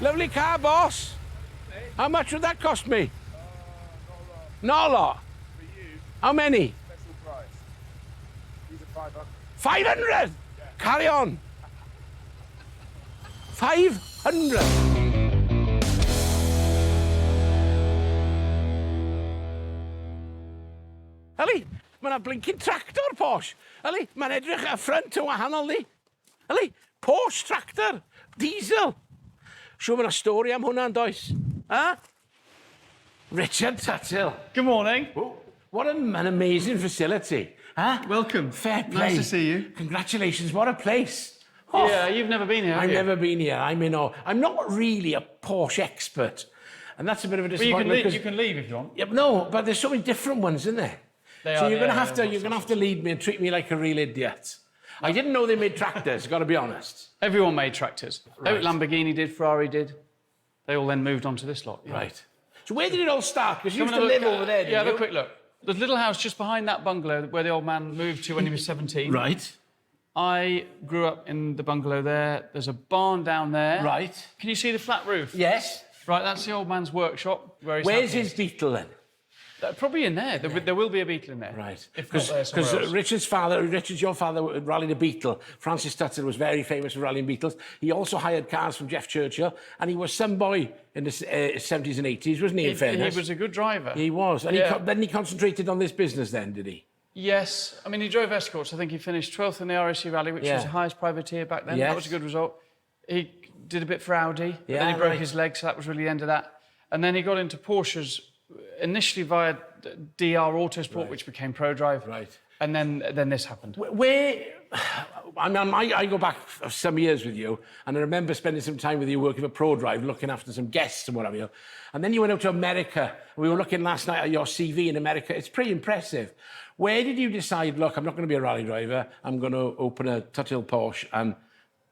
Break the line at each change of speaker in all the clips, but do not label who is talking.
Lovely car, boss. How much would that cost me? Not a lot.
For you,
How many?
special price. These are 500.
500? Yeah. Carry on. 500. Eli, mae yna blinking tractor, Porsche. Eli, mae'n edrych y ffrant yn wahanol, ni. Eli, Porsche tractor, diesel. Siw mae yna stori am hwnna yn does? Huh? Richard Tuthill.
Good morning.
Oh, what an amazing facility. Huh?
Welcome.
Fair play.
Nice to see you.
Congratulations, what a place. Oh,
Yeah, you've never been here, have
I've
you?
never been here. I'm not really a Porsche expert. And that's a bit of a
Well, you
disappointment.
can leave if you want.
Yeah, no, but there's so many different ones, isn't there? So you're going to have to lead me and treat me like a real idiot. I didn't know they made tractors, got to be honest.
Everyone made tractors.
Right.
Lamborghini did, Ferrari did. They all then moved on to this lot. Yeah.
Right. So where did it all start? Because you
Come
used
and
to
have a
live
look.
over there, didn't
Yeah, have
you?
a quick look. There's a little house just behind that bungalow where the old man moved to when he was 17.
Right.
I grew up in the bungalow there. There's a barn down there.
Right.
Can you see the flat roof?
Yes.
Right, that's the old man's workshop.
Where's his Beetle then?
Probably in there. There will be a Beetle in there.
Right.
If not there, somewhere else.
Richard's your father rallied a Beetle. Francis Tuthill was very famous for rallying Beetles. He also hired cars from Jeff Churchill, and he was some boy in the 70s and 80s, wasn't he, in fairness?
He was a good driver.
He was. And
Yeah.
then he concentrated on this business then, did he?
Yes. I mean, he drove escorts. I think he finished 12th in the RSC Rally, which
Yeah.
was the highest privateer back then.
Yes.
That was a good result. He did a bit for Audi.
Yeah,
then he broke
right.
his leg, so that was really the end of that. And then he got into Porsches, initially via DR Autosport,
Right.
which became ProDrive.
Right.
And then this happened.
I go back some years with you, and I remember spending some time with you working for ProDrive, looking after some guests and what have you. And then you went out to America. We were looking last night at your CV in America. It's pretty impressive. Where did you decide, look, I'm not going to be a rally driver. I'm going to open a Tuthill Porsche and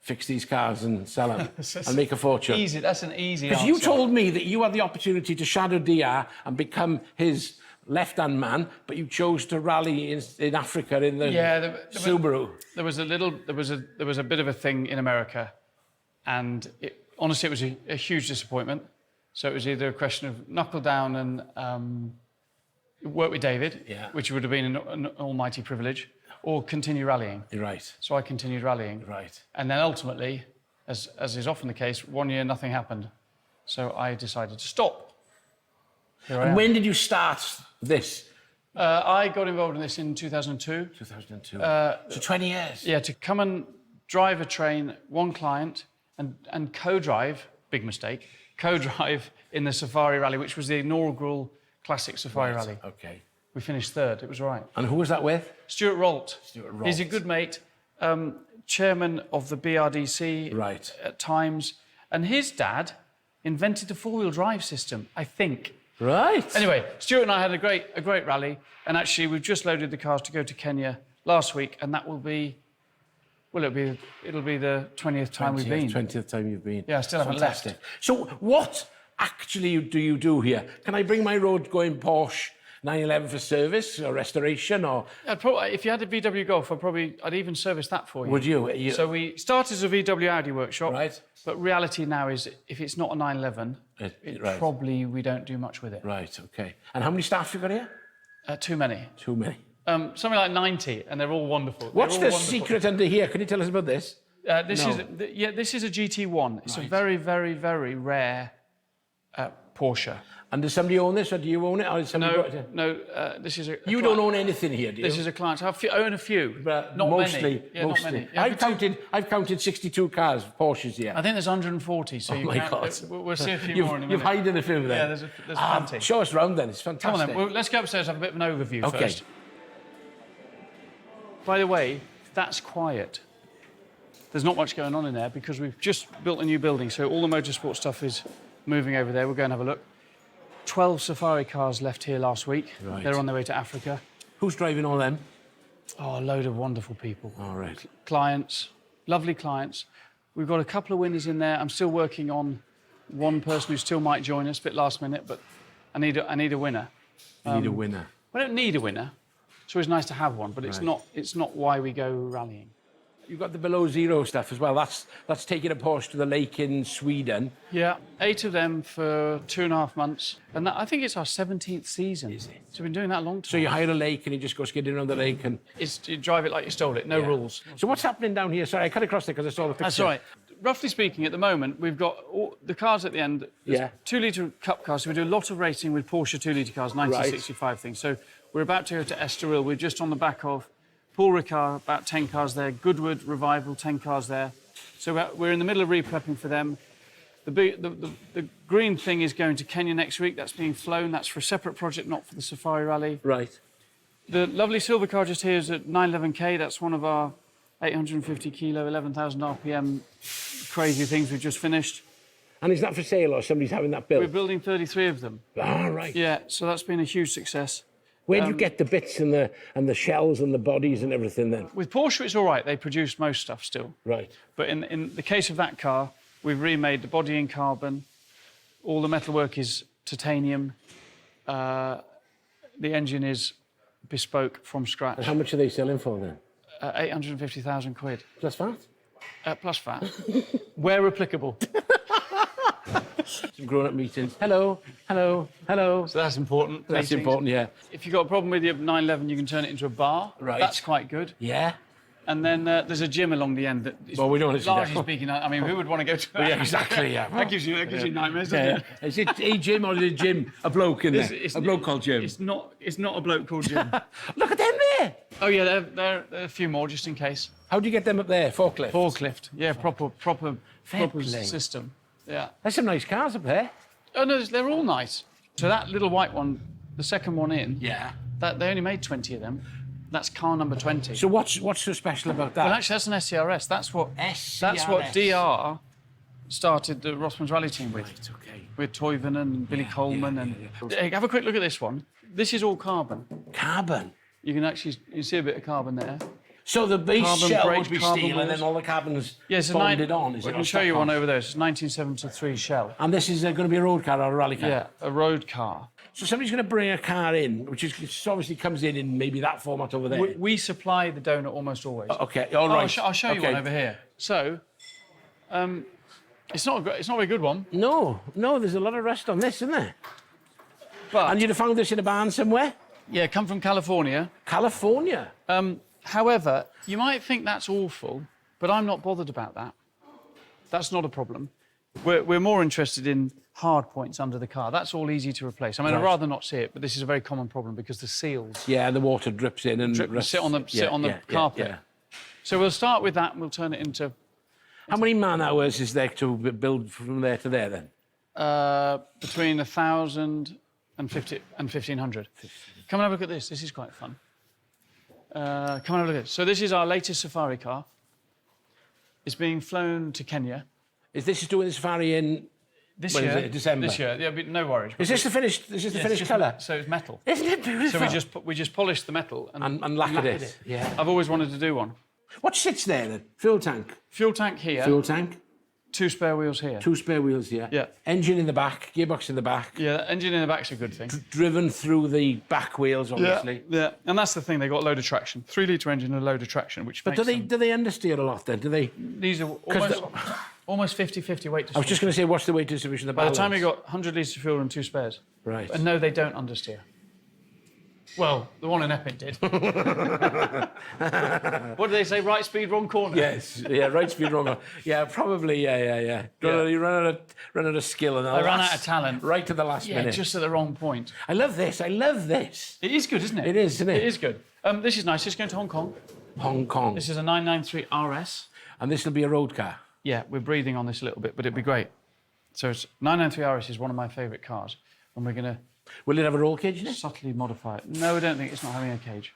fix these cars and sell them and make a fortune?
Easy. That's an easy
Because
answer.
you told me that you had the opportunity to shadow DR and become his left-hand man, but you chose to rally in Africa in the Subaru.
There was a bit of a thing in America, and honestly, it was a huge disappointment. So it was either a question of knuckle down and work with David, which would have been an almighty privilege, or continue rallying.
Right.
So I continued rallying.
Right.
And then ultimately, as is often the case, 1 year nothing happened. So I decided to stop. Here I am.
And when did you start this?
I got involved in this in 2002.
2002. So 20 years.
Yeah, to come and drive a train, one client, and co-drive, big mistake, co-drive in the Safari Rally, which was the inaugural classic Safari Rally.
Okay.
We finished third, it was all right.
And who was that with?
Stuart Rolt.
Stuart Rolt.
He's a good mate, chairman of the BRDC
Right.
at times, and his dad invented the four-wheel drive system, I think.
Right.
Anyway, Stuart and I had a great rally, and actually we've just loaded the cars to go to Kenya last week, and that will be, well, it'll be the 20th time we've been.
20th time you've been.
Yeah, I still haven't left.
Fantastic. So what actually do you do here? Can I bring my road-going Porsche 911 for service or restoration, or?
If you had a VW Golf, I'd even service that for you.
Would you?
So we started as a VW Audi workshop,
Right.
but reality now is if it's not a 911,
Right.
probably we don't do much with it.
Right, okay. And how many staff you got here?
Too many.
Too many.
Something like 90, and they're all wonderful.
What's
They're all
the
wonderful.
secret under here? Can you tell us about this?
This is a GT1. It's a very, very, very rare Porsche.
And does somebody own this, or do you own it? Or is somebody got it?
No. This is a.
You don't own anything here, do you?
This is a client. I own a few,
But
not
mostly,
many. Yeah,
mostly.
not many. Yeah,
I've counted 62 cars, Porsches here.
I think there's 140. So
Oh my God.
We'll see a few more in a minute.
You've hidden a few there.
Yeah, there's plenty.
Show us round then. It's fantastic.
Come on then. Well, let's go upstairs and have a bit of an overview
Okay.
first. By the way, that's quiet. There's not much going on in there because we've just built a new building, so all the motorsport stuff is moving over there. We'll go and have a look. 12 Safari cars left here last week.
Right.
They're on their way to Africa.
Who's driving all them?
Oh, a load of wonderful people.
All right.
Clients, lovely clients. We've got a couple of winners in there. I'm still working on one person who still might join us a bit last minute, but I need a winner.
You need a winner.
We don't need a winner. It's always nice to have one, but it's
Right.
not why we go rallying.
You've got the below zero stuff as well. That's taking a Porsche to the lake in Sweden.
Yeah, 8 of them for 2.5 months. And I think it's our 17th season. Is it? So we've been doing that a long time.
So you hire a lake and you just go skidding around the lake and...
You drive it like you stole it, no rules.
So what's happening down here? Sorry, I cut across there because I saw the picture.
That's right. Roughly speaking, at the moment, we've got all the cars at the end. 2-litre cup cars. So we do a lot of racing with Porsche 2-litre cars, 1965 things. So we're about to go to Estoril. We're just on the back of Paul Ricard, about 10 cars there. Goodwood Revival, 10 cars there. So we're in the middle of re-prepping for them. The green thing is going to Kenya next week. That's being flown. That's for a separate project, not for the Safari Rally.
Right.
The lovely silver car just here is at 911k. That's one of our 850 kilo, 11,000 RPM crazy things we've just finished.
And is that for sale or somebody's having that built?
We're building 33 of them.
Ah, right.
Yeah, so that's been a huge success.
Where do you get the bits and the shells and the bodies and everything then?
With Porsche, it's all right. They produce most stuff still.
Right.
But in the case of that car, we've remade the body in carbon. All the metalwork is titanium. The engine is bespoke from scratch.
And how much are they selling for then?
850,000 quid.
Plus VAT?
Plus VAT. Where applicable.
Some grown-up meetings. Hello, hello, hello.
So that's important.
That's
meetings.
important, yeah.
If you've got a problem with your 911, you can turn it into a bar.
Right.
That's quite good.
Yeah.
And then there's a gym along the end that is,
Well, we don't want to see
largely
that.
speaking, I mean, who would want to go to that?
Yeah, exactly, yeah.
That gives you nightmares, doesn't it?
Is it a Jim or is it Jim? A bloke in there? A bloke called Jim?
It's not a bloke called Jim.
Look at them there!
Oh, yeah, there are a few more, just in case.
How do you get them up there? Forklift?
Forklift. Yeah, proper
play.
system. Yeah.
There's some nice cars up there.
Oh, no, they're all nice. So that little white one, the second one in,
Yeah.
they only made 20 of them. That's car number 20.
So what's so special about that?
Well, actually, that's an SCRS. That's what DR started the Rothmans Rally team with.
Right, okay.
With Toivonen and Billy Coleman. Hey, have a quick look at this one. This is all carbon.
Carbon?
You can see a bit of carbon there.
So the base
Carbon
shell
brakes,
would be
carbon
steel and
wheels.
then all the carbon's
It's a
bonded on, is it?
I can show you one over there. It's a 1973 Shell.
And this is going to be a road car or a rally car?
Yeah, a road car.
So somebody's going to bring a car in, which obviously comes in maybe that format over there.
We supply the donut almost always.
Okay, all right.
I'll show you one over here. So, it's not a very good one.
No, there's a lot of rust on this, isn't there?
But
And you'd have found this in a barn somewhere?
yeah, come from California.
California?
However, you might think that's awful, but I'm not bothered about that. That's not a problem. We're more interested in hard points under the car. That's all easy to replace. I mean, I'd rather not see it, but this is a very common problem because the seals
Yeah, the water drips in and
sit on the carpet.
Yeah.
So we'll start with that and we'll turn it into...
How many man-hours is there to build from there to there, then?
between 1,000 and 1,500. Come and have a look at this. This is quite fun. Come and have a look at this. So this is our latest safari car. It's being flown to Kenya.
Is this doing the safari in...
This
When
year.
is it? December?
This year. Yeah, but no worries.
Is this the finished? This is the finished colour?
So it's metal.
Isn't it beautiful?
So we just polished the metal
and lacquered it. Yeah.
I've always wanted to do one.
What sits there then? Fuel tank.
Fuel tank here.
Fuel tank.
2 spare wheels here.
2 spare wheels here.
Yeah.
Engine in the back. Gearbox in the back.
Yeah, the engine in the back's a good thing.
Driven through the back wheels, obviously.
Yeah, and that's the thing. They got a load of traction. 3-litre engine and a load of traction, which
But
makes
do they understeer a lot then? Do they?
These are almost 50-50 weight distribution.
I was just going to say, what's the weight distribution?
By the time you got 100 litres of fuel and 2 spares.
Right.
And no, they don't understeer. Well, the one in Epping did. What do they say? Right speed, wrong corner.
Yes. Yeah. Right speed, wrong. Yeah. Probably. Yeah. You run out of skill and
I ran out of talent.
Right to the last
Yeah,
minute.
just at the wrong point.
I love this.
It is good, isn't it?
It is, isn't it?
It is good. This is nice. It's going to Hong Kong.
Hong Kong.
This is a 993 RS.
And this will be a road car.
Yeah, we're breathing on this a little bit, but it'd be great. So it's 993 RS is one of my favourite cars, and we're going to
Will it have a roll cage in it?
subtly modify it. No, I don't think it's not having a cage.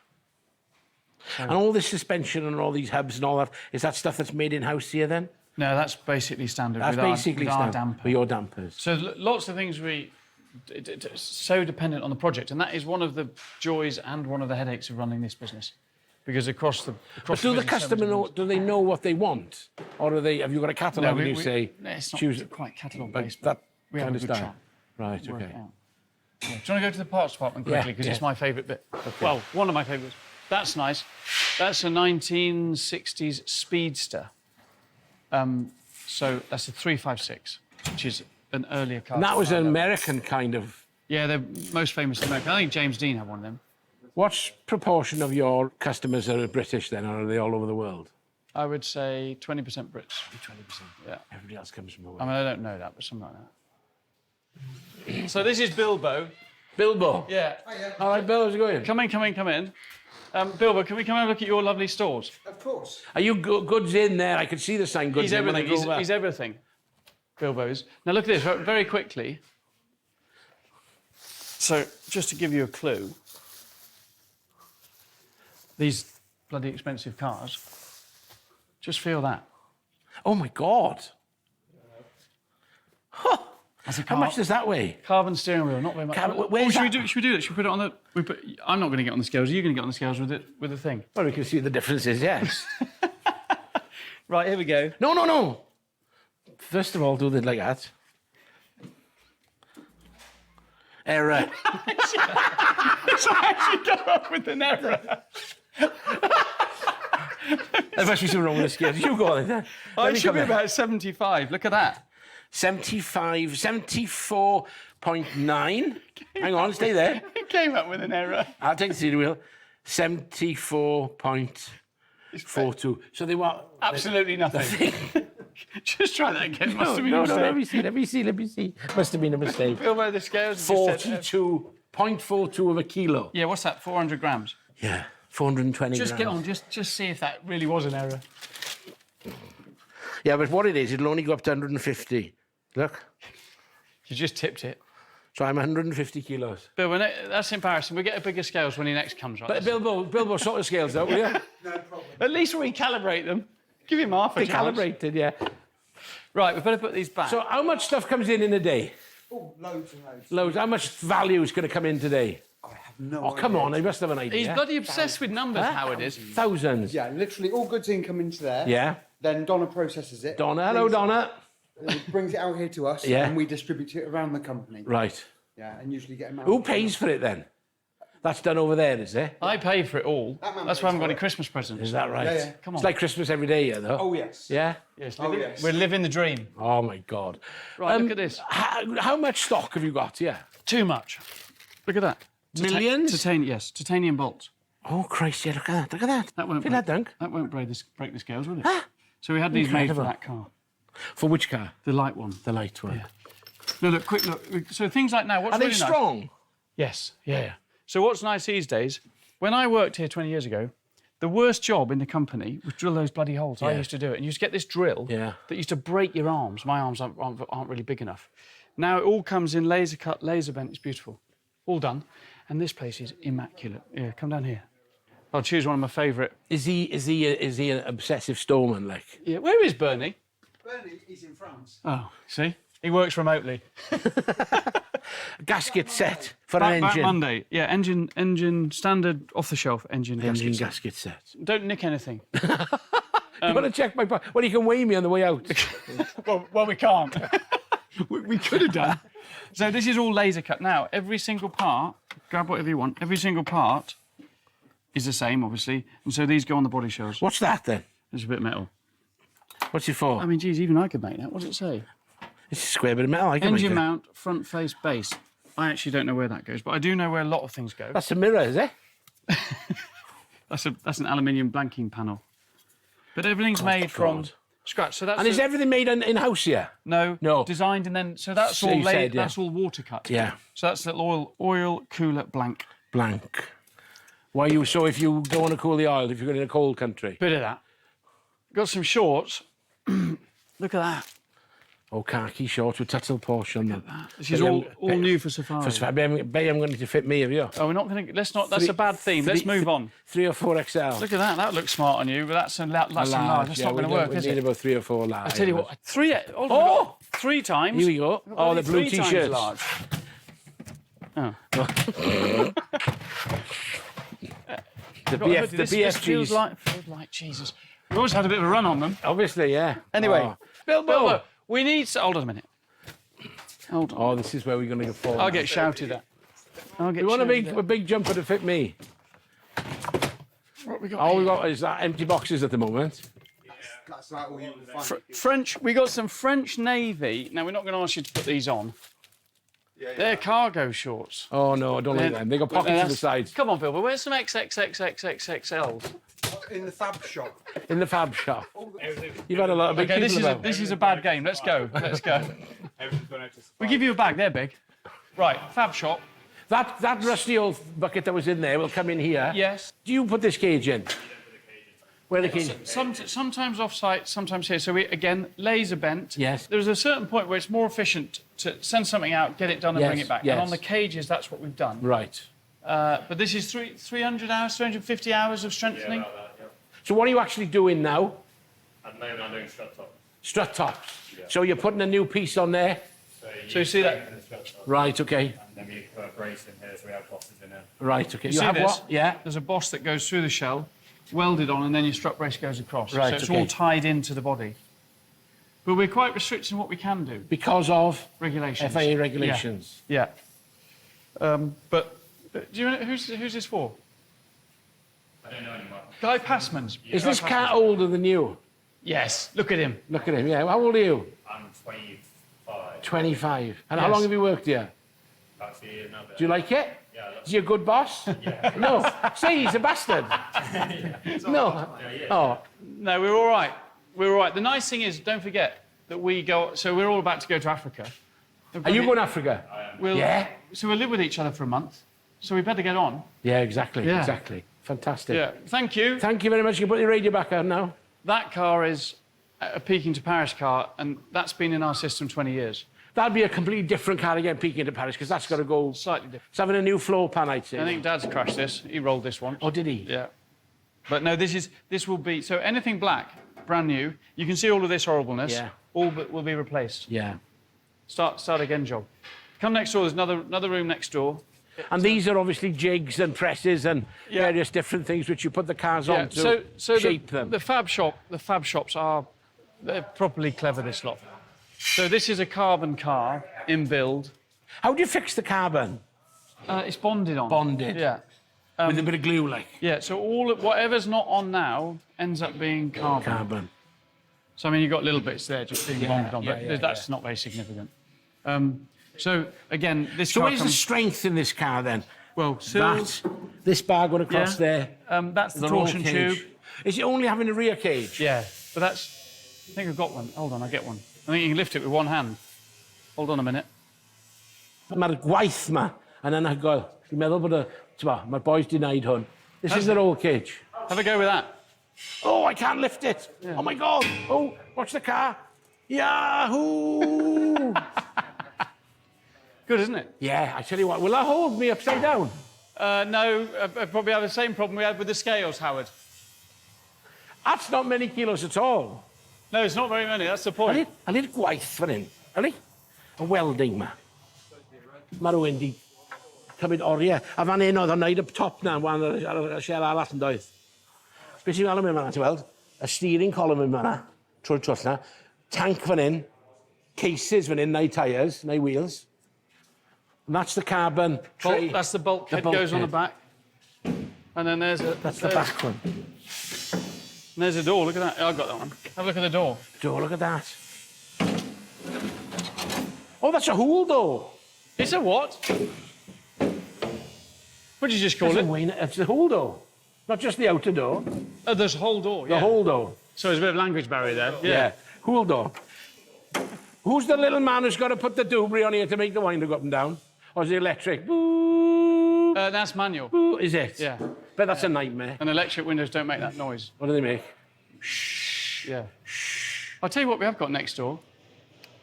And all this suspension and all these hubs and all that, is that stuff that's made in-house here then?
No, that's basically standard.
That's
with
basically
our
standard
damper.
with your dampers.
So lots of things it's so dependent on the project, and that is one of the joys and one of the headaches of running this business, because across the
But do the customer know? Do they know what they want, or have you got a catalogue and you say
it's not
choose
quite catalogue
like
based,
that
we have
kind
a
of
good
style?
chat.
Right.
Work
Okay.
it out. Yeah. Do you want to go to the parts department quickly, because it's my favourite bit? Well, one of my favourites. That's nice. That's a 1960s Speedster. So that's a 356, which is an earlier car.
And that was an American kind of...
Yeah, they're most famous in America. I think James Dean had one of them.
What proportion of your customers are British then, or are they all over the world?
I would say 20% Brits.
20%.
Yeah.
Everybody else comes from away.
I mean, I don't know that, but something like that. So this is Bilbo.
Bilbo.
Yeah.
All right, Bill, how's it going?
Come in. Bilbo, can we come and look at your lovely stores?
Of course.
Are you goods in there? I could see the sign goods
He's
in when I
everything.
go back.
He's everything. Bilbo's. Now look at this, very quickly. So, just to give you a clue, these bloody expensive cars, just feel that.
Oh, my God. Huh.
That's a
How much does that weigh?
Carbon steering wheel, not very much.
Where's
should
that?
we do that? Should we put it on the... I'm not going to get on the scales. Are you going to get on the scales with the thing?
Well, we can see the differences, yes.
Right, here we go.
No. First of all, do it like that. Error.
So actually go up with an error.
There must be something wrong with the scales. You go on then.
I should be about 75. Look at that.
75, 74.9. Hang on, stay there.
It came up with an error.
I'll take the steering wheel. 74.42. So they were...
Absolutely nothing. Just try that again. Must have been a
No,
mistake.
let me see. Must have been a mistake.
Feel by the scales. Just said,
42.42 of a kilo.
yeah, what's that? 400 grams.
Yeah, 420
Just
grams.
get on. Just see if that really was an error.
Yeah, but what it is, it'll only go up to 150. Look.
You just tipped it.
So I'm 150 kilos.
Bill, that's embarrassing. We'll get a bigger scales when he next comes, right?
But Bilbo sort of scales out, will you?
No problem.
At least recalibrate them. Give him half a chance.
Calibrated, yeah.
Right, we better put these back.
So how much stuff comes in a day?
Oh, loads and loads.
Loads. How much value is going to come in today?
I have no
Oh,
idea.
come on, I must have an idea.
He's bloody obsessed with numbers, Howard is.
Thousands.
Yeah, literally all goods in come into there.
Yeah.
Then Donna processes it.
Donna, hello, Donna.
Brings it out here to us.
Yeah.
And we distribute it around the company.
Right.
Yeah, and usually get them out.
Who pays for it then? That's done over there, is it?
I pay for it all.
That man
That's why I haven't
pays
got any
for it.
Christmas presents.
Is that right?
Yeah.
Come on.
It's like Christmas every day here, though.
Oh, yes.
Yeah?
Yes,
Oh,
living-
yes.
We're living the dream.
Oh, my God.
Right, look at this.
How much stock have you got? Yeah.
Too much. Look at that.
Millions?
Yes, titanium bolts.
Oh, Christ, yeah, look at that. Look at that.
That won't
Feel that, Dunk?
That won't break the scales, will it? So we had these
Incredible.
made for that car,
For which car?
the light one.
The light one.
No, look, quick look. So things like now, what's
Are they
really nice?
strong?
Yes, yeah. So what's nice these days, when I worked here 20 years ago, the worst job in the company was drill those bloody holes. I
Yeah.
used to do it. And you used to get this drill
Yeah.
that used to break your arms. My arms aren't really big enough. Now it all comes in laser cut, laser bent. It's beautiful. All done. And this place is immaculate. Yeah, come down here. I'll choose one of my favourite.
Is he an obsessive stoneman, like?
Yeah, where is Bernie?
Bernie is in France.
Oh, see? He works remotely.
Gasket set for an
Back
engine.
Monday. Yeah, engine, standard, off-the-shelf engine
Engine
gasket.
gasket set.
Don't nick anything.
You want to check my... Well, you can weigh me on the way out.
well, we can't. we could have done. So this is all laser cut. Now, every single part, grab whatever you want, every single part is the same, obviously. And so these go on the body shells.
What's that, then?
There's a bit of metal.
What's it for?
I mean, geez, even I could make that. What does it say?
It's a square bit of metal. I can
Engine
make it.
mount, front face, base. I actually don't know where that goes, but I do know where a lot of things go.
That's a mirror, is it?
That's an aluminium blanking panel. But everything's made from
God.
scratch. So that's
And is everything made in-house here?
No,
No.
designed and then so that's
So
all
you said, yeah.
that's all water cut.
Yeah.
So that's little oil cooler blank.
Blank. Why you... So if you don't want to cool the oil, if you're in a cold country...
Bit of that. Got some shorts. Look at that.
Oh, khaki shorts with Tuthill Porsche on them.
This is all new for Safari.
I bet I'm going to fit me, have you?
Oh, we're not going to. Let's not. That's a bad theme. Let's move on.
3 or 4 XL.
Look at that. That looks smart on you, but that's a large. That's
yeah,
not going to work,
we
is
need
it?
about 3 or 4 large.
I tell you what. Three.
Oh!
3 times.
Here we go. Oh, the blue
3 times
t-shirts.
large. Oh.
The
This feels
BFGs.
like Jesus. We always had a bit of a run on them.
Obviously, yeah.
Anyway,
Oh. Bilbo.
Bilbo, we need. Hold on a minute. Hold on.
Oh, this is where we're going to go forward.
I'll get shouted at.
You want a big jumper to fit me?
What we got?
All
here?
we got is that empty boxes at the moment.
That's like all you will find.
French. We got some French Navy. Now we're not going to ask you to put these on. They're cargo shorts.
Oh no, I don't like them. They got pockets to the sides.
Come on, Bill. But where's some XXXXXXLs?
In the Fab Shop.
In the Fab Shop. You've had a lot of big
Okay,
people about.
this is a bad game. Let's go. Let's go. We give you a bag. They're big. Right, Fab Shop.
That rusty old bucket that was in there will come in here.
Yes.
Do you put this cage in? Where the cage?
Sometimes off-site, sometimes here. So we, again, laser bent.
Yes.
There's a certain point where it's more efficient to send something out, get it done and
Yes,
bring it back.
yes.
And on the cages, that's what we've done.
Right.
But this is 300 hours, 350 hours of strengthening.
So what are you actually doing now?
At the moment, I'm doing strut top.
Strut tops. So you're putting a new piece on there?
So you see that?
Right, okay.
And then we put a brace in here, so we have bosses in here.
Right, okay.
You see
have
this?
what? Yeah.
There's a boss that goes through the shell, welded on, and then your strut brace goes across.
Right,
so it's
okay.
all tied into the body. But we're quite restricted in what we can do.
Because of
Regulations.
FAA regulations.
Yeah. But do you know who's this for?
I don't know anymore.
Guy Passman's.
Is this car older than you?
Yes. Look at him.
Look at him, yeah. How old are you?
I'm 25.
25. And how
Yes.
long have you worked here?
About 2 years now.
Do you like it?
Yeah,
Is he a good boss? No. Say he's a bastard. No. Oh,
No, we're all right. We're all right. The nice thing is, don't forget that we go. So we're all about to go to Africa.
are you going to Africa?
We'll,
Yeah.
So we'll live with each other for a month. So we better get on.
Yeah, exactly.
Yeah.
Exactly. Fantastic.
Yeah. Thank you.
Thank you very much. You can put your radio back on now.
That car is a Peking to Paris car, and that's been in our system 20 years.
That'd be a completely different car again, peaking to Paris, because that's got to go.
Slightly different.
It's having a new floor pan, I'd say.
I think Dad's crashed this. He rolled this one.
Oh, did he?
Yeah. But no, this will be so anything black, brand new. You can see all of this horribleness.
Yeah.
All but will be replaced.
Yeah.
Start again, job. Come next door. There's another room next door.
And these are obviously jigs and presses and
Yeah.
various different things which you put the cars on to
so
shape them.
The Fab Shops they're properly clever. This lot. So this is a carbon car in build.
How do you fix the carbon?
It's bonded on.
Bonded.
Yeah.
With a bit of glue, like.
Yeah. So whatever's not on now ends up being carbon.
Carbon.
So I mean, you've got little bits there just being bonded on, but
yeah,
that's not very significant. So again, this
So
car
where's the
comes.
strength in this car then?
Well, sills.
This bar going across
Yeah.
there.
That's the
roll
torsion
cage.
tube.
Is it only having a rear cage?
Yeah, but that's. I think I've got one. Hold on, I'll get one. I think you can lift it with one hand. Hold on a minute.
Mae'r gwaith ma, and then I go, dwi'n meddwl bod my boys denied hwn. This is the roll cage.
Have a go with that.
Oh, I can't lift it. Oh my God. Oh, watch the car. Yahoo!
Good, isn't it?
Yeah, I tell you what, will that hold me upside down?
No, I probably have the same problem we had with the scales, Howard.
That's not many kilos at all.
No, it's not very many. That's the point.
A little gwaith fan hyn, yli? Y welding ma. Mae rhywun di cymryd oriau. A fan hyn oedd o'n neud y top na, wan ar y siel arall yn doedd. Be sy'n gael yn mynd yma, ti'n weld? Y steering column yn yma, trwy'r twll na. Tank fan hyn. Cases fan hyn, neu tyres, neu wheels. And that's the carbon tray.
That's the bulkhead goes on the back. And then there's a...
That's the back one.
And there's a door, look at that. Oh, I've got that one. Have a look at the door.
Door, look at that. Oh, that's a hool door.
It's a what? What did you just call it?
It's a hool door. Not just the outer door,
Oh, there's a whole door, yeah.
the whole door.
So there's a bit of language barrier there.
Yeah. Hool door. Who's the little man who's got to put the doobry on here to make the winder go up and down? Or is it electric? Boo,
That's manual.
boo. Is it?
Yeah.
But that's a nightmare.
And electric windows don't make that noise.
What do they make?
Yeah. I'll tell you what we have got next door.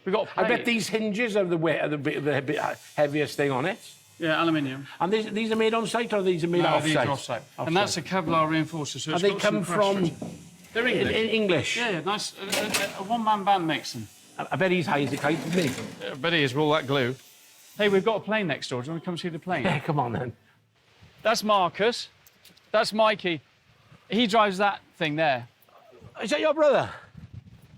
We've got a
I
plate.
bet these hinges are the heaviest thing on it.
Yeah, aluminium.
And these are made on site or these are made
No,
off
these
site?
are off-site. And that's a Kevlar reinforcer. So
And
it's
they
got
come
some
from
pressure. They're English.
in English.
Yeah, nice. A one-man band makes them.
I bet he's high as a kite, isn't he?
I bet he is with all that glue. Hey, we've got a plane next door. Do you want to come see the plane?
Yeah, come on then.
That's Marcus. That's Mikey. He drives that thing there.
Is that your brother?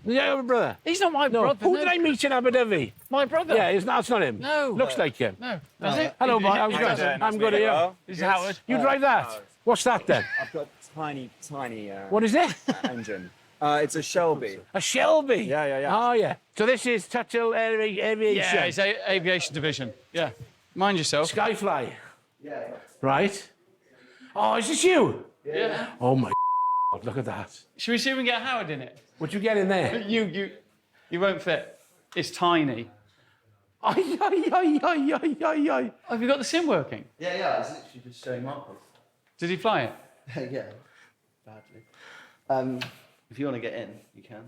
Is that your brother?
He's not my
No.
brother.
Who
no.
did I meet in Abu Dhabi?
My brother.
Yeah, that's not him.
No.
Looks like him.
No. Does it?
Hello, boy. How's it going? I'm good. Are you?
This is Howard.
You drive that? What's that then?
I've got
tiny, tiny
What is it?
engine. It's a Shelby.
A Shelby?
Yeah.
Oh, yeah. So this is Tuthill Aviation.
Yeah, it's aviation division. Yeah. Mind yourself.
Skyfly.
Yeah.
Right. Oh, is this you?
Yeah.
Oh, my God, look at that.
Should we see if we can get Howard in it?
What'd you get in there?
You won't fit. It's tiny.
Ay, ay, ay, ay, ay, ay, ay.
Oh, have you got the sim working?
Yeah, I was literally just showing Marcus.
Did he fly it?
Yeah, badly. If you want to get in, you can.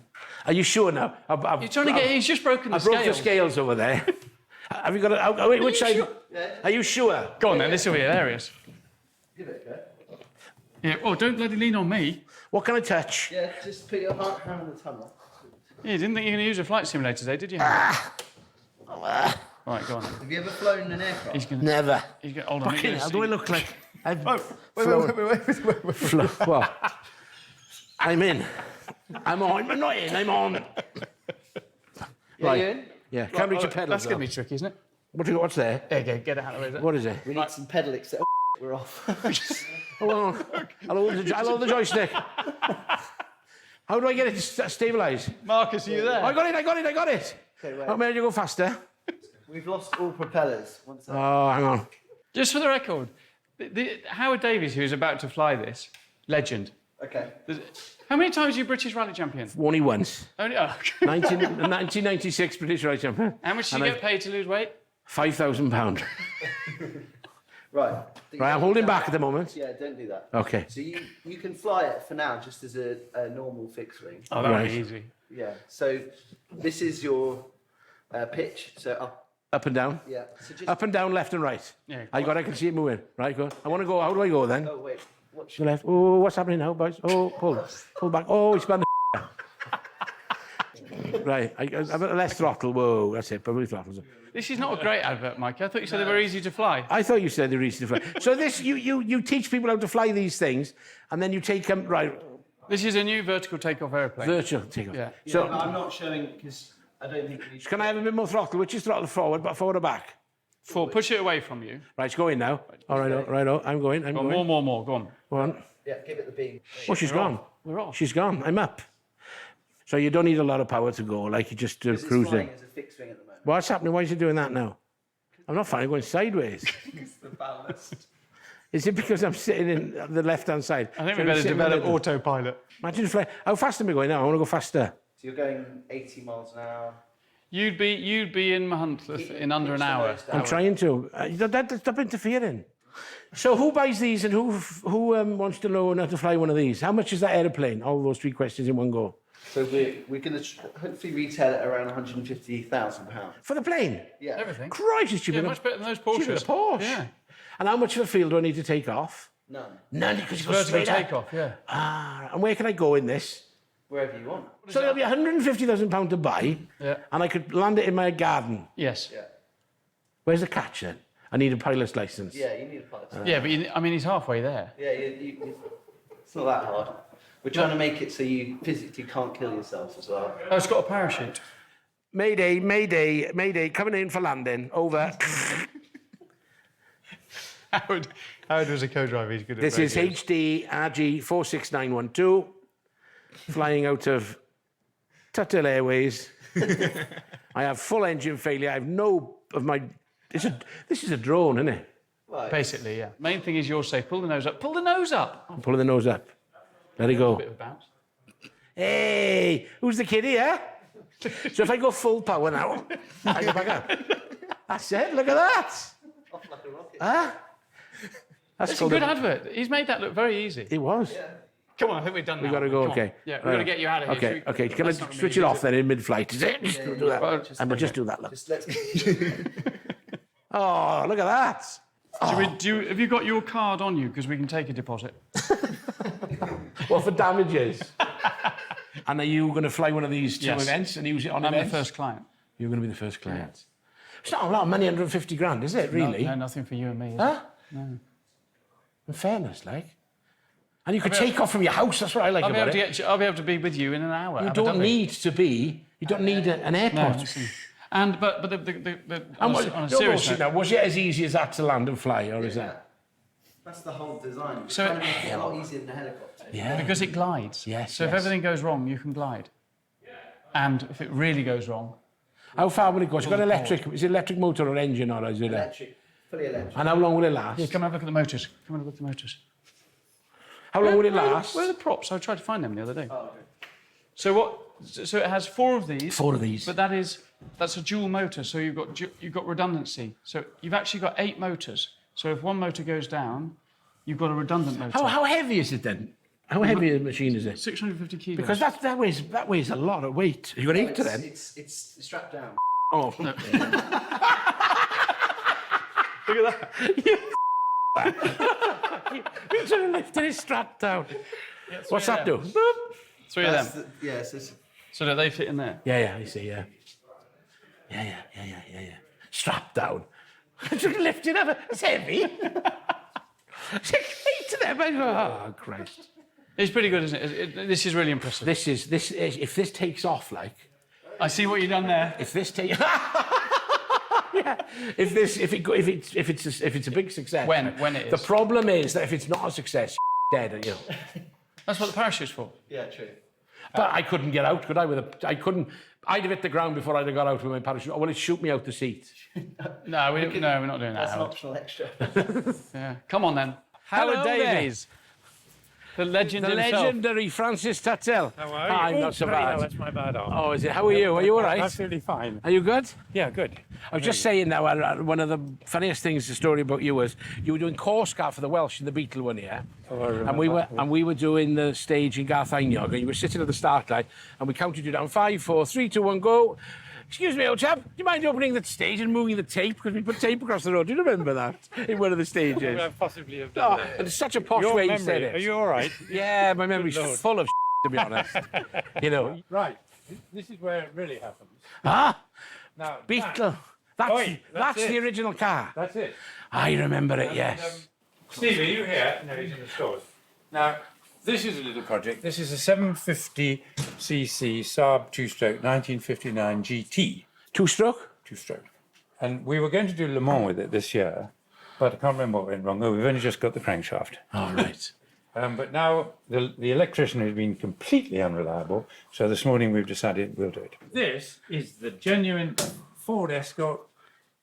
Are you sure now?
You're trying to get. He's just broken the
I broke
scale.
the scales over there. Have you got it? Oh, wait, which side?
sure?
Yeah.
Are you sure?
Go on then. This will be hilarious.
Give it a go.
Yeah. Oh, don't bloody lean on me.
What can I touch?
Yeah, just put your hand in the tunnel.
Yeah, you didn't think you were going to use a flight simulator today, did you? Right, go on.
Have you ever flown an aircraft?
He's going.
Never.
He's going. Hold on.
Fucking hell, do I look like I've
Wait.
What? I'm in. I'm on. I'm not in. I'm on.
Yeah, you in?
Yeah, can't reach a pedal.
That's going to be tricky, isn't it?
What's there?
There you go. Get it out of the way.
What is it?
We need some pedal except we're off.
Hold on. I'll hold the joystick. How do I get it to stabilise?
Marcus, are you there?
I got it.
Okay, wait.
How many you go faster?
We've lost all propellers. One second.
Oh, hang on.
Just for the record, Howard Davies, who's about to fly this, legend.
Okay.
How many times are you British rally champion?
Only once.
Only. Oh.
1996 British Rally Champion.
How much do you get paid to lose weight?
£5,000.
Right.
Right, I'm holding back at the moment.
Yeah, don't do that.
Okay.
So you can fly it for now just as a normal fixed wing.
Oh, that would
Right.
be easy.
Yeah. So this is your pitch. So up.
Up and down.
Yeah. So just.
Up and down, left and right.
Yeah.
I can see it moving. Right, go on. I want to go. How do I go then?
Oh wait. Watch.
To the left. Oh, what's happening now, boys? Oh, pull back. Oh, he spun the Right, I've got less throttle. Whoa, that's it. Probably throttles.
This is not a great advert, Mike. I thought you said they were easy to fly.
I thought you said they're easy to fly. So this, you teach people how to fly these things, and then you take them right.
This is a new vertical takeoff airplane.
Virtual takeoff.
Yeah.
So
I'm not showing because I don't think we need.
can I have a bit more throttle? Which is throttle forward, but forward or back?
Push it away from you.
Right, it's going now. All right, I'm going. I'm going.
More. Go on.
Go on.
Yeah, give it the beam.
Oh, she's gone.
We're off.
She's gone. I'm up. So you don't need a lot of power to go. Like you just
It's
cruising.
flying as a fixed wing at the moment.
What's happening? Why is it doing that now? I'm not fine. I'm going sideways.
It's the ballast.
Is it because I'm sitting in the left-hand side?
I think
So
we
I'm
better
sitting in the
develop
middle.
autopilot.
Imagine if how fast am I going now? I want to go faster.
So you're going 80 miles an hour.
You'd be in Mahuntleth in under an hour.
I'm trying to. Stop interfering. So who buys these and who wants to know how to fly one of these? How much is that aeroplane? All those three questions in one go.
So we're going to hopefully retail it around £150,000.
For the plane?
Yeah.
Everything.
Christ, it's cheaper
Yeah,
than
much better than those
cheaper than
Porsches.
a Porsche.
Yeah.
And how much of a field do I need to take off?
None.
None, because it goes
Vertical
straight up.
takeoff. Yeah.
Ah, and where can I go in this?
Wherever you want.
So there'll be £150,000 to buy,
Yeah.
and I could land it in my garden.
Yes.
Yeah.
Where's the catch then? I need a pilot's license.
Yeah, you need a pilot.
Yeah, but he's halfway there.
Yeah, it's not that hard. We're trying to make it so you physically can't kill yourself as well.
Oh, it's got a parachute.
Mayday, mayday, mayday, coming in for landing. Over.
Howard was a co-driver. He's good at
This is
radios.
HD RG 46912, flying out of Tuthill Airways. I have full engine failure. I have no of my. This is a drone, isn't it?
Right.
Basically, yeah. Main thing is you're safe. Pull the nose up. Pull the nose up.
I'm pulling the nose up. Let it
A
go.
bit of a bounce.
Hey, who's the kid here? So if I go full power now, I go back up. That's it. Look at that.
Off like a rocket.
Huh? That's
It's a good advert. He's made that look very easy.
It was.
Come on, I think we're done now.
We got to go.
Come on.
Okay.
Yeah, we've got to get you out of here.
Okay.
Should we-
Okay. Can I
That's not
switch
really
it off then in mid-flight? Is it? Just do that.
Well,
And we'll just do that. Look.
Just let's.
Oh, look at that.
Have you got your card on you? Because we can take a deposit.
What for damages? And are you going to fly one of these two
Yes.
events and use it on
I'm
events?
the first client.
You're going to be the first client. It's not a lot of money, 150 grand, is it, really?
No, nothing for you and me. Is
Huh?
it? No.
In fairness, like. And you could take off from your house, that's what I like
I'll be,
about
able to
it.
get I'll be able to be with you in an hour.
You
Abu
don't
Dhabi.
need to be, you don't need an
No,
airport.
listen. And but
And
on a serious note,
was it as easy as that to land and fly, or is that?
That's the whole design. We're
So-
trying to make it a lot easier than a helicopter.
Yeah.
Because it glides.
Yes,
So if
yes.
everything goes wrong, you can glide. And if it really goes wrong,
How far will it go? It's got electric. Is it electric motor or engine or is it?
Electric, fully electric.
And how long will it last?
here, come and have a look at the motors. Come and have a look at the motors.
How long will it last?
Where are the props? I tried to find them the other day.
Oh, okay.
So it has 4 of these.
4 of these.
But that's a dual motor, so you've got redundancy. So you've actually got 8 motors. So if one motor goes down, you've got a redundant motor.
How heavy is it then? How heavy a machine is it?
650 kilos.
Because that weighs a lot of weight. You got 8 to them.
It's strapped down.
Oh, no.
Look at that.
You're trying to lift it, it's strapped down. What's that do? Boop.
3 of them.
Yes, it's
So that they fit in there.
Yeah, I see, yeah. Yeah. Strapped down. I'm trying to lift it up. It's heavy. 8 to them. I go, oh, Christ.
It's pretty good, isn't it? This is really impressive.
This is if this takes off, like,
I see what you've done there.
if this takes, yeah, if it's a big success.
When it is.
The problem is that if it's not a success, dead, you know.
That's what the parachute's for.
yeah, true.
But I couldn't get out, could I? I'd have hit the ground before I'd have got out with my parachute. Or will it shoot me out the seat?
No, we're not doing that.
That's an
Howard.
optional extra.
Yeah. Come on then.
Hello
Howard Davies. The legend
The
himself.
legendary Francis Tuthill.
How are you?
I'm not so
Sorry,
bad.
no, that's my bad arm.
Oh, is it? How are you? Are you all right?
Absolutely fine.
Are you good?
Yeah, good.
I was just saying now, one of the funniest things, the story about you was you were doing course car for the Welsh in the Beetle one year.
Oh, I remember.
And we were doing the stage in Garthainog, and you were sitting at the start line, and we counted you down 5, 4, 3, 2, 1, go. Excuse me, old chap, do you mind opening the stage and moving the tape? Because we put tape across the road. Do you remember that in one of the stages?
I possibly have done
Oh,
that.
and it's such a posh
Your
way you
memory,
said it.
are you all right?
Yeah, my memory's
Lord.
full of to be honest. You know.
Right. This is where it really happens.
Ah,
Now,
Beetle.
Oi,
That's
that's
the
it.
original car.
that's it.
I remember it,
And,
yes.
Steve, are you here? No, he's in the stores. Now, this is a little project. This is a 750cc Saab 2-stroke 1959 GT.
2-stroke?
2-stroke. And we were going to do Le Mans with it this year, but I can't remember what went wrong. Oh, we've only just got the crankshaft.
All right.
But now the electrician has been completely unreliable, so this morning we've decided we'll do it. This is the genuine Ford Escort.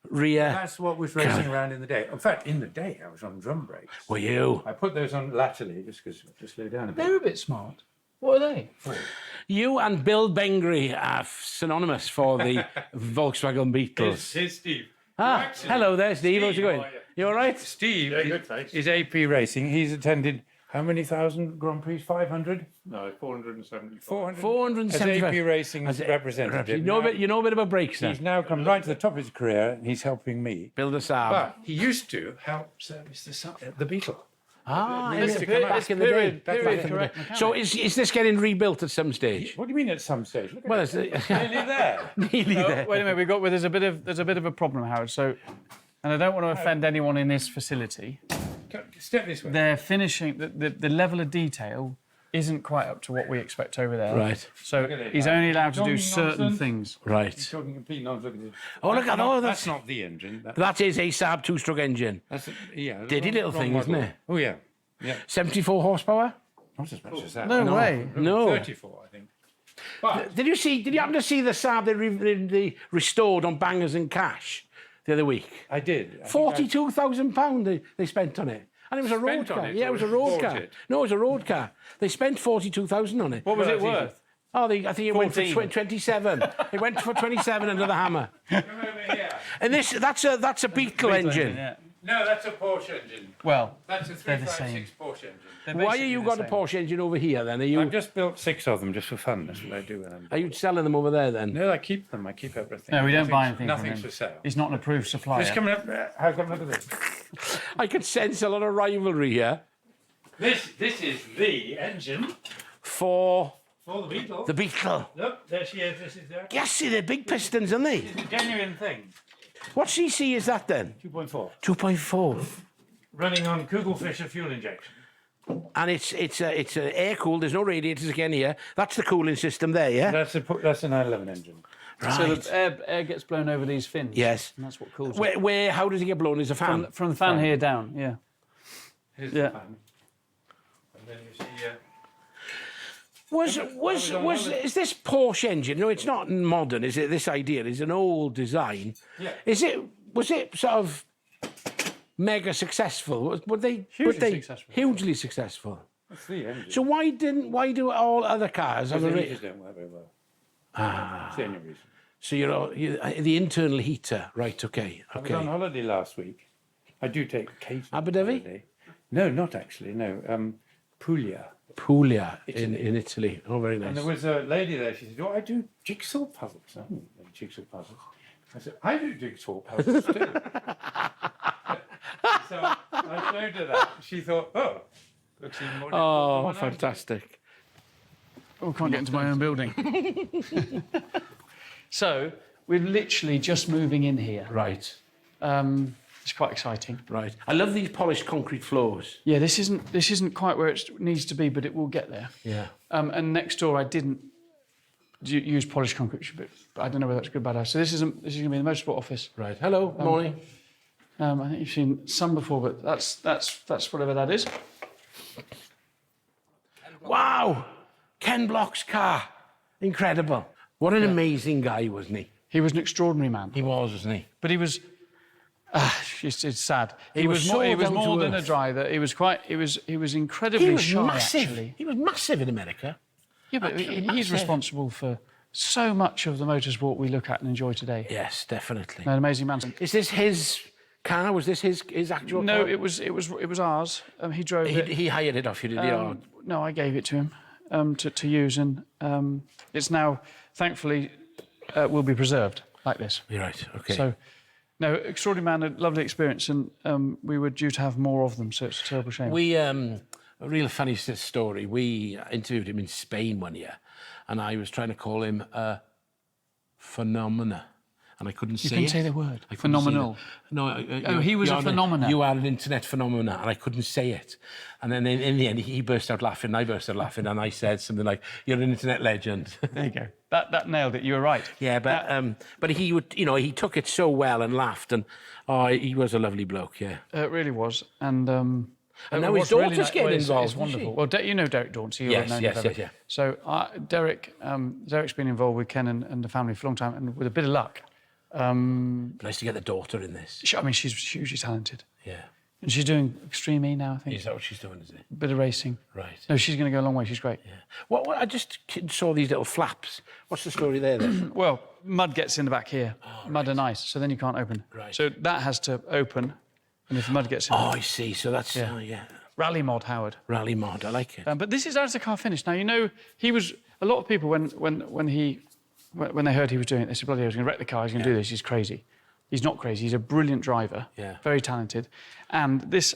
Rear.
That's what was racing around in the day. In fact, in the day I was on drum brakes.
Were you?
I put those on laterally just because to slow down a bit.
They're a bit smart. What are they?
You and Bill Banbury are synonymous for the Volkswagen Beetles.
Here's Steve.
Ah, hello there, Steve. How's it
Steve,
going?
how are you?
You all right?
Steve
good, thanks.
is AP Racing. He's attended how many thousand Grand Prix? 500?
No, 474.
400?
475.
As AP Racing's representative.
You know a bit about brakes, then?
He's now come right to the top of his career and he's helping me.
Build a Saab.
But he used to help service the Beetle.
Ah,
It's
in the-
period-
back in the day.
period
Back in the
correct
day.
mechanic.
So is this getting rebuilt at some stage?
What do you mean at some stage? Look at
Well,
it.
it's
Nearly there.
nearly there.
Wait a minute. There's a bit of a problem, Howard. So, and I don't want to offend anyone in this facility.
Step this way.
They're finishing the level of detail isn't quite up to what we expect over there.
Right.
So
at it.
he's only allowed to do
Talking
certain
nonsense.
things.
He's
Right.
talking complete nonsense. Look at this.
Oh, look at that.
That's not the engine.
That is a Saab 2-stroke engine.
That's yeah.
Diddy little thing, isn't it?
Oh yeah. Yeah.
74 horsepower?
Not as much as that.
No way.
No.
34, I think. But
Did you happen to see the Saab they restored on Bangers and Cash the other week?
I did.
£42,000 they spent on it. And it was a road
Spent on
car.
it,
Yeah, it
or
was a road
bought
car.
it?
No, it was a road car. They spent 42,000 on it.
What was
Well,
it
it's easy.
worth?
Oh, I think it went for
14.
27. It went for 27 under the hammer.
Come over here.
And that's a Beetle engine.
Yeah.
No, that's a Porsche engine.
Well,
That's a
They're the same.
356 Porsche engine.
they're
Why are
basically
you
the
got a
same.
Porsche engine over here then?
I've just built 6 of them just for fun. That's what I do when I'm.
Are you selling them over there then?
No, I keep them. I keep everything.
No, we don't buy anything from
Nothing's
him.
for sale.
He's not an approved supplier.
This coming up. How come? Look at this.
I could sense a lot of rivalry here
This is the engine
for
for the Beetle.
the Beetle.
Look, there she is. This is there.
Yes, see, they're big pistons, aren't they?
It's a genuine thing.
What cc is that then?
2.4.
2.4.
Running on Kugelfischer fuel injection.
And it's air cooled. There's no radiators again here. That's the cooling system there, yeah.
That's a 911 engine.
So
Right.
the air gets blown over these fins.
Yes.
And that's what cools it.
Where? How does it get blown? Is a fan?
From the fan here down, yeah.
Here's
Yeah.
the fan. And then you see
Is this Porsche engine? No, it's not modern, is it? This idea is an old design.
Yeah.
Was it sort of mega successful? Were they
Successful.
hugely successful?
That's the engine.
So why do all other cars have
The
a
heaters don't work very well. That's the only reason.
So you're the internal heater, right? Okay.
I was on holiday last week. I do take occasional
Abu Dhabi?
holiday. No, not actually. No, Puglia.
Puglia in Italy. Oh, very nice.
And there was a lady there. She said, "Oh, I do jigsaw puzzles." I don't know jigsaw puzzles. I said, "I do jigsaw puzzles too." So I showed her that. She thought, "Oh, looks even more."
Oh, fantastic.
Oh, I can't get into my own building. So we're literally just moving in here.
Right.
It's quite exciting.
Right. I love these polished concrete floors.
Yeah, this isn't quite where it needs to be, but it will get there.
Yeah.
And next door, I didn't use polished concrete, but I don't know whether that's good or bad. So this is going to be the motorsport office.
Right. Hello. Morning.
I think you've seen some before, but that's whatever that is.
Wow. Ken Block's car. Incredible. What an amazing guy, wasn't he?
He was an extraordinary man,
He was, wasn't he?
but he was. It's sad.
He was so down to
more than a
earth.
driver. He was incredibly
He was
shy.
massive.
Actually,
He was massive in America.
yeah, but
Absolutely
he's
massive.
responsible for so much of the motorsport we look at and enjoy today.
Yes, definitely.
An amazing man.
Is this his car? Was this his actual
No,
car?
it was ours. He drove it.
He hired it off you, did he? Or-
No, I gave it to him to use, and it's now, thankfully, will be preserved like this.
You're right. Okay.
So, no, extraordinary man, a lovely experience, and we were due to have more of them, so it's a terrible shame.
We, a real funny story. We interviewed him in Spain one year, and I was trying to call him a phenomena, and I couldn't say it.
You couldn't say the word.
I couldn't say
Phenomenal.
that. No.
He was a
you're
phenomena.
You are an internet phenomena, and I couldn't say it. And then in the end, he burst out laughing, and I burst out laughing, and I said something like, "You're an internet legend."
There you go. That nailed it. You were right.
Yeah, but he would, he took it so well and laughed, and he was a lovely bloke. Yeah.
It really was, and
now his
what's really
daughter's getting
it's
involved,
It's
isn't she?
wonderful. Well, you know Derek Dauncy. You'll have known him forever.
Yeah.
So Derek's been involved with Ken and the family for a long time, and with a bit of luck,
Nice to get the daughter in this.
she's hugely talented,
Yeah.
and she's doing Extreme E now. I think
Is that what she's doing, is it?
bit of racing.
Right.
No, she's going to go a long way. She's great.
Yeah. What, I just saw these little flaps. What's the story there then?
Well, mud gets in the back here, mud and ice, so then you can't open.
Right.
So that has to open, and if the mud gets in,
Oh, I see. So that's,
Yeah. Rally mod, Howard.
Rally mod. I like it.
But this is as the car finished. Now, he was, a lot of people, when they heard he was doing it, they said, bloody hell, he's going to wreck the car, he's going to do this, he's crazy. He's not crazy, he's a brilliant driver,
Yeah.
very talented. And this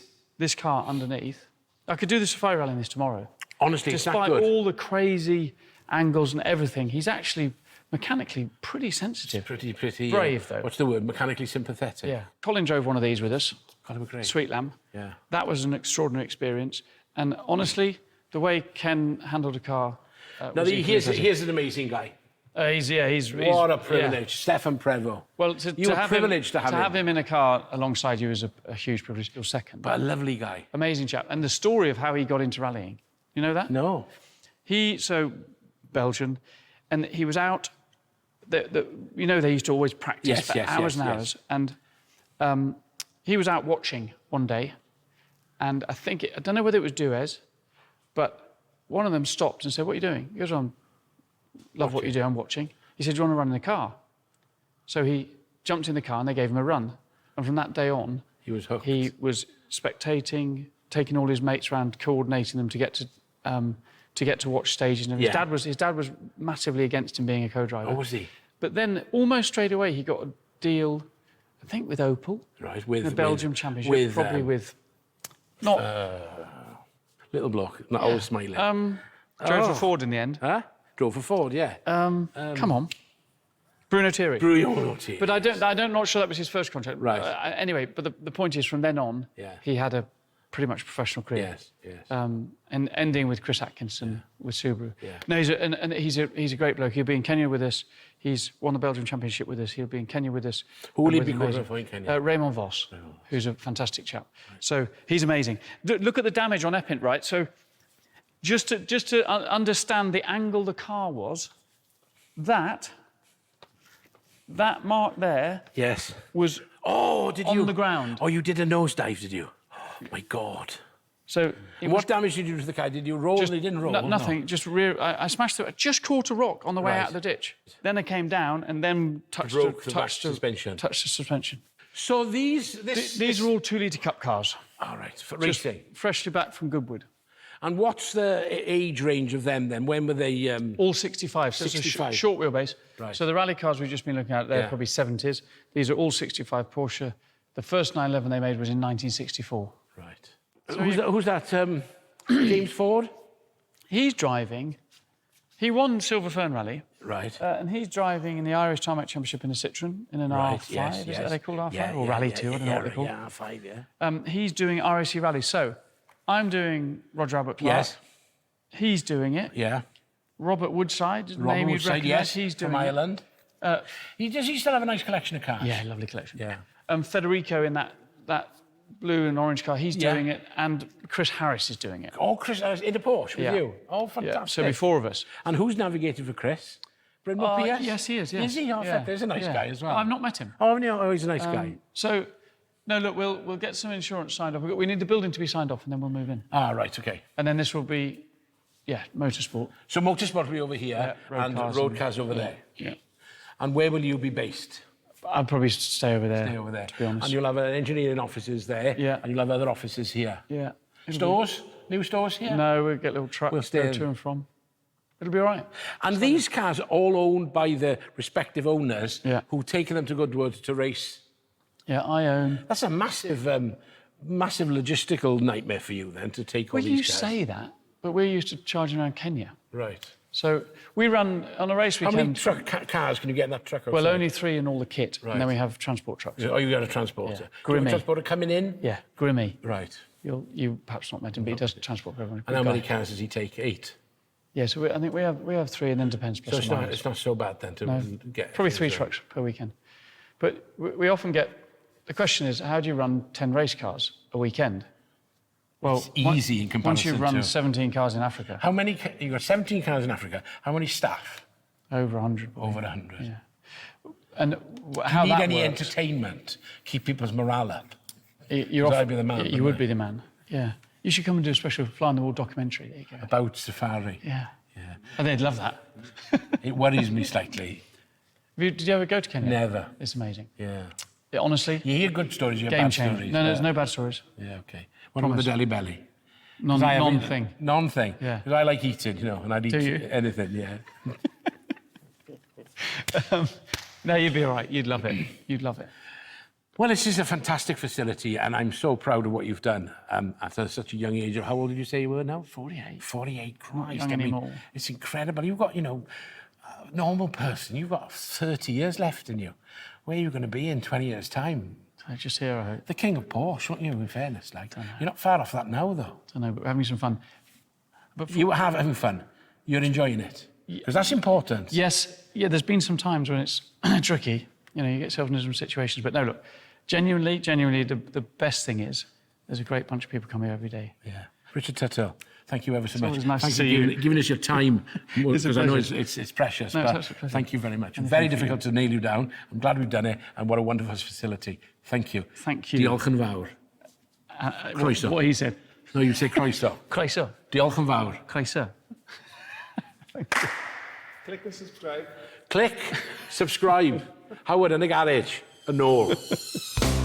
car underneath, I could do the safari rally in this tomorrow.
Honestly, it's that
Despite
good.
all the crazy angles and everything, he's actually mechanically pretty sensitive.
Pretty.
Brave, though.
What's the word? Mechanically sympathetic.
Yeah. Colin drove one of these with us,
Got to be great.
Sweet Lamb.
Yeah.
That was an extraordinary experience. And honestly, the way Ken handled a car.
Now,
was equally impressive.
here's an amazing guy.
He's
What a
yeah.
privilege. Stefan Prevost.
Well,
You were privileged to have him.
him in a car alongside you is a huge privilege. You're second.
But a lovely guy.
Amazing chap. And the story of how he got into rallying, you know that?
No.
Belgian, and he was out. They used to always practice for hours and hours, and he was out watching one day, and I don't know whether it was Duez, but one of them stopped and said, "What are you doing?" He goes, "Love what you do. I'm watching." He said, "Do you want to run in the car?" So he jumped in the car, and they gave him a run, and from that day on,
He was hooked.
he was spectating, taking all his mates around, coordinating them to get to watch stages. And
Yeah.
his dad was massively against him being a co-driver.
Oh, was he?
But then almost straight away he got a deal, I think with Opel,
Right, with
the Belgium Championship,
with,
probably with not
little bloke, not always smiling.
drove for Ford in the end.
Huh? Drove for Ford, yeah.
Come on, Bruno Thierry. But I'm not sure that was his first contract.
Right.
Anyway, but the point is, from then on,
Yeah.
he had a pretty much professional career.
Yes.
And ending with Chris Atkinson with Subaru.
Yeah.
No, he's a great bloke. He'll be in Kenya with us. He's won the Belgian Championship with us. He'll be in Kenya with us.
Who will he
And
be
with
covering
amazing-
for in Kenya?
Raymond Vos, who's a fantastic chap. So he's amazing. Look at the damage on Epint, right? So just to understand the angle the car was, that mark there
Yes.
was
Did
on
you?
the ground.
Oh, you did a nosedive, did you? Oh, my God.
So
And what damage did you do to the car? Did you roll? It didn't roll.
nothing. Just I smashed it. I just caught a rock on the way
Right.
out of the ditch. Then I came down and then touched
Broke the back
touched
suspension.
Touched the suspension.
So these
These are all 2-litre Cup cars.
all right for
Just
racing.
freshly back from Goodwood.
And what's the age range of them then? When were they?
All 65. So
65.
it's a short wheelbase.
Right.
So the rally cars we've just been looking at, they're
Yeah.
probably 70s. These are all 65 Porsche. The first 911 they made was in 1964.
Right. Who's that? James Ford.
He's driving. He won Silver Fern Rally.
Right.
And he's driving in the Irish Tarmac Championship in a Citroen in an
Right,
R5.
yes,
Is
yes.
that they call R5?
Yeah,
or
yeah,
Rally
yeah,
2, I don't know
yeah,
what they're called.
Yeah, R5, yeah.
He's doing RAC Rally. So I'm doing Roger Albert Clark.
Yes.
He's doing it.
Yeah.
Robert Woodside,
Robert
name you'd
Woodside,
recognise,
yes.
he's doing
from
it.
Ireland. Does he still have a nice collection of cars?
Yeah, lovely collection.
Yeah.
Federico in that blue and orange car, he's
Yeah.
doing it, and Chris Harris is doing it.
Oh, Chris, in the Porsche with
Yeah.
you. Oh,
Yeah,
fantastic.
so be 4 of us.
And who's navigating for Chris? Bryn Pierce?
Yes, he is. Yes.
Is he? Oh,
Yeah.
there's a nice
Yeah.
guy as well.
I've not met him.
Oh, haven't you? Oh, he's a nice guy.
So, no, look, we'll get some insurance signed off. We need the building to be signed off, and then we'll move in.
Ah, right, okay.
And then this will be, motorsport.
So motorsport will be over here
road
and
cars
road
and-
cars over there.
Yeah.
And where will you be based?
I'll probably stay over there.
Stay over there.
To be honest.
And you'll have engineering offices there.
Yeah.
And you'll have other offices here.
Yeah.
Stores? New stores here?
No, we'll get little trucks
We'll
to
stay
go
in.
to and from. It'll be all right.
And these cars are all owned by the respective owners
Yeah.
who've taken them to Goodwood to race.
Yeah, I own.
That's a massive logistical nightmare for you then to take all
Well,
these
you
cars.
say that, but we're used to charging around Kenya.
Right.
So we run on a race
How many
weekend.
cars can you get in that truck?
Well,
outside?
only 3 in all the kit,
Right.
and then we have transport trucks.
Oh, you got a transporter.
Yeah.
Do you have
Grimmy.
a transporter coming in?
Yeah, Grimmy.
Right.
You perhaps not met him, but he does transport for everyone.
And how
Good
many
guy.
cars does he take? 8.
Yeah, so I think we have 3, and then depends.
So
Plus
it's
or
not,
minus.
it's not so bad then to get...
Probably 3 trucks per weekend. But we often get the question is, how do you run 10 race cars a weekend? Well,
It's easy in comparison
Once you run
to-
17 cars in Africa,
How many... You've got 17 cars in Africa. How many staff?
over 100.
Over 100.
Yeah. And how
Need
that
any
works,
entertainment? Keep people's morale up?
you're
I'd
off-
be the man,
You
wouldn't
would
I?
be the man. Yeah. You should come and do a special fly on the wall documentary. There you go.
About safari.
Yeah.
Yeah.
And they'd love that.
It worries me slightly.
Did you ever go to Kenya?
Never.
It's amazing.
Yeah.
Yeah, honestly,
You hear good stories, you hear
game
bad
changer.
stories.
No,
but-
there's no bad stories.
Yeah, okay. What about the Delhi belly? 'Cause I have
Non-thing.
Non-thing.
Yeah.
Because I like eating, and I'd eat
Do you?
anything, yeah.
No, you'd be all right. You'd love it. You'd love it.
Well, this is a fantastic facility, and I'm so proud of what you've done at such a young age. How old did you say you were now?
48.
48, Christ.
young anymore.
It's incredible. You've got, a normal person, you've got 30 years left in you. Where are you going to be in 20 years' time?
So just here, I hope.
The king of Porsche, weren't you, in fairness? You're not far off that now, though.
I don't know, but we're having some fun. But
You have having fun. You're enjoying it. Because that's important.
yes, yeah, there's been some times when it's tricky. You get yourself into some situations. But no, look, genuinely, the best thing is there's a great bunch of people come here every day.
Yeah. Richard Tuthill, thank you ever so much.
always nice
Thank
to
you
see
for giving us your time, because I know
pleasure.
it's precious.
No, it's
but
absolute pleasure.
thank you very much. Very difficult to nail you down. I'm glad we've done it, and what a wonderful facility. Thank you.
Thank you.
Diolch yn fawr. Croeso.
What he said.
No, you say croeso.
Croeso.
Diolch yn fawr.
Croeso.
Click and subscribe.
Click, subscribe. Howard yn y Garej, yn ôl.